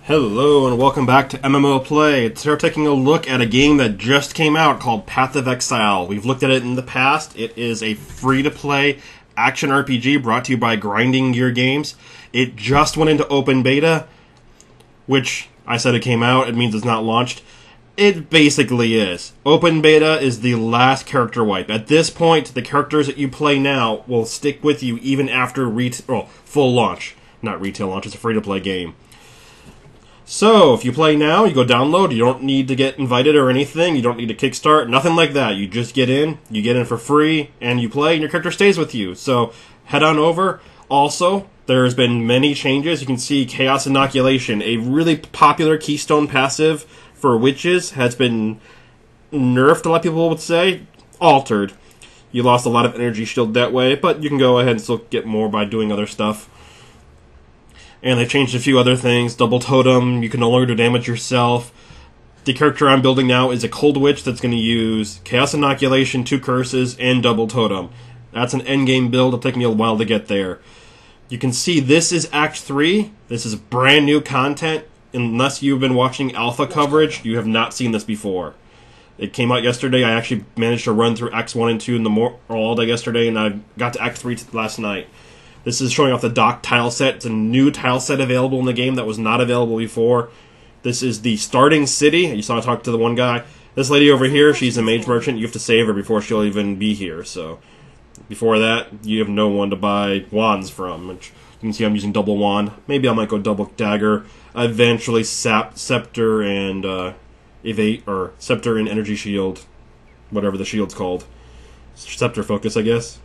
Hello and welcome back to MMO Play. Today we're taking a look at a game that just came out called Path of Exile. We've looked at it in the past. It is a free-to-play action RPG brought to you by Grinding Gear Games. It just went into open beta, which I said it came out. It means it's not launched. It basically is. Open beta is the last character wipe. At this point, the characters that you play now will stick with you even after full launch. Not retail launch, it's a free-to-play game. So, if you play now, you go download, you don't need to get invited or anything, you don't need to kickstart, nothing like that. You just get in for free, and you play, and your character stays with you. So, head on over. Also, there's been many changes. You can see Chaos Inoculation, a really popular keystone passive for witches, has been nerfed, a lot of people would say, altered. You lost a lot of energy shield that way, but you can go ahead and still get more by doing other stuff. And they changed a few other things. Double Totem, you can no longer do damage yourself. The character I'm building now is a Cold Witch that's going to use Chaos Inoculation, 2 Curses, and Double Totem. That's an endgame build. It'll take me a while to get there. You can see this is Act 3. This is brand new content. Unless you've been watching alpha coverage, you have not seen this before. It came out yesterday. I actually managed to run through Acts 1 and 2 all day yesterday, and I got to Act 3 last night. This is showing off the dock tile set. It's a new tile set available in the game that was not available before. This is the starting city. You saw I talked to the one guy. This lady over here, she's a mage merchant. You have to save her before she'll even be here. So before that, you have no one to buy wands from. Which you can see I'm using double wand. Maybe I might go double dagger. Eventually scepter and evade, or scepter and energy shield. Whatever the shield's called. Scepter focus, I guess.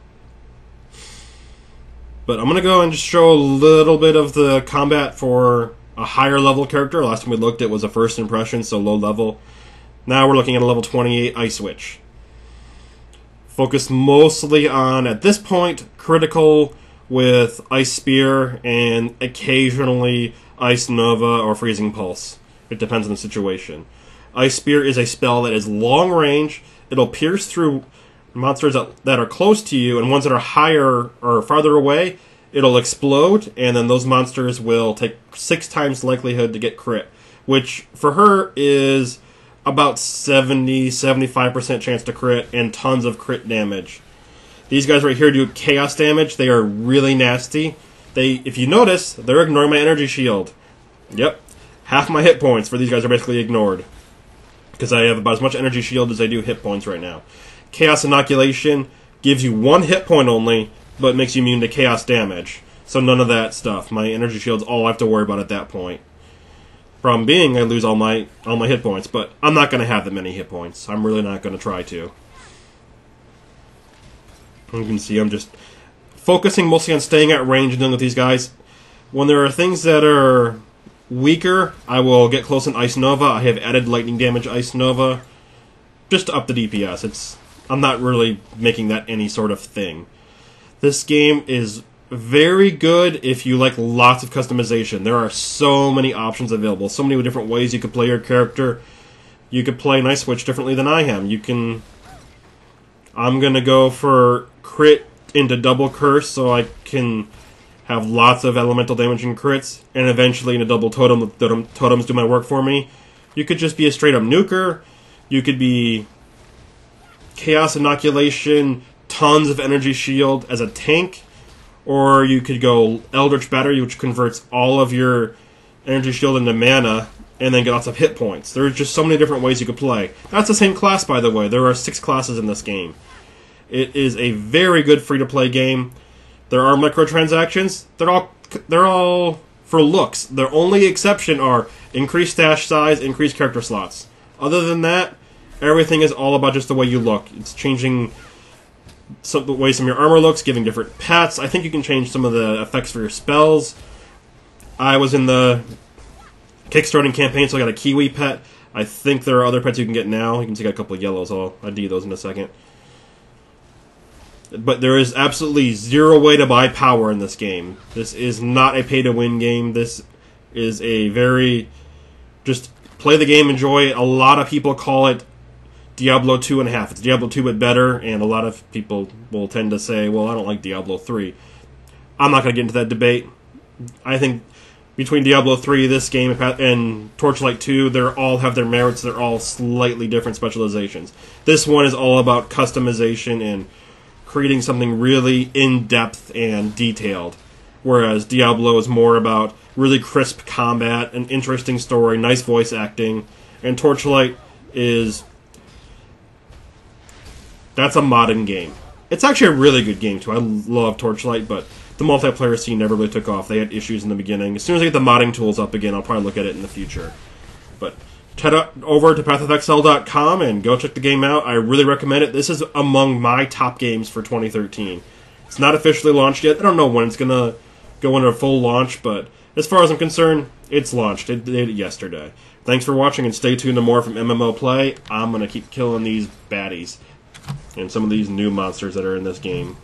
But I'm going to go and just show a little bit of the combat for a higher level character. Last time we looked, it was a first impression, so low level. Now we're looking at a level 28 Ice Witch. Focused mostly on, at this point, critical with Ice Spear and occasionally Ice Nova or Freezing Pulse. It depends on the situation. Ice Spear is a spell that is long range. It'll pierce through monsters that are close to you, and ones that are higher or farther away, it'll explode, and then those monsters will take 6 times the likelihood to get crit, which for her is about 70-75% chance to crit and tons of crit damage. These guys right here do chaos damage. They are really nasty. If you notice, they're ignoring my energy shield. Yep, half my hit points for these guys are basically ignored, because I have about as much energy shield as I do hit points right now. Chaos Inoculation gives you 1 hit point only, but makes you immune to chaos damage. So none of that stuff. My energy shield's all I have to worry about at that point. Problem being, I lose all my hit points, but I'm not going to have that many hit points. I'm really not going to try to. You can see I'm just focusing mostly on staying at range and dealing with these guys. When there are things that are weaker, I will get close in Ice Nova. I have added lightning damage Ice Nova just to up the DPS. I'm not really making that any sort of thing. This game is very good if you like lots of customization. There are so many options available, so many different ways you could play your character. You could play an Ice Witch differently than I am. I'm going to go for crit into double curse so I can have lots of elemental damage and crits, and eventually into double totem. Totems do my work for me. You could just be a straight up nuker. You could be Chaos Inoculation, tons of energy shield as a tank, or you could go Eldritch Battery, which converts all of your energy shield into mana, and then get lots of hit points. There's just so many different ways you could play. That's the same class, by the way. There are 6 classes in this game. It is a very good free-to-play game. There are microtransactions. They're all for looks. Their only exception are increased stash size, increased character slots. Other than that, everything is all about just the way you look. It's changing the way some of your armor looks, giving different pets. I think you can change some of the effects for your spells. I was in the Kickstarting campaign, so I got a Kiwi pet. I think there are other pets you can get now. You can see I got a couple of yellows. I'll ID those in a second. But there is absolutely zero way to buy power in this game. This is not a pay-to-win game. This is a very just play the game, enjoy it. A lot of people call it Diablo 2.5. It's Diablo 2 but better, and a lot of people will tend to say, well, I don't like Diablo 3. I'm not going to get into that debate. I think between Diablo 3, this game, and Torchlight 2, they all have their merits. They're all slightly different specializations. This one is all about customization and creating something really in-depth and detailed, whereas Diablo is more about really crisp combat, an interesting story, nice voice acting, and Torchlight is... that's a modding game. It's actually a really good game, too. I love Torchlight, but the multiplayer scene never really took off. They had issues in the beginning. As soon as I get the modding tools up again, I'll probably look at it in the future. But head over to pathofexile.com and go check the game out. I really recommend it. This is among my top games for 2013. It's not officially launched yet. I don't know when it's going to go into a full launch, but as far as I'm concerned, it's launched. It did it yesterday. Thanks for watching, and stay tuned to more from MMO Play. I'm going to keep killing these baddies and some of these new monsters that are in this game.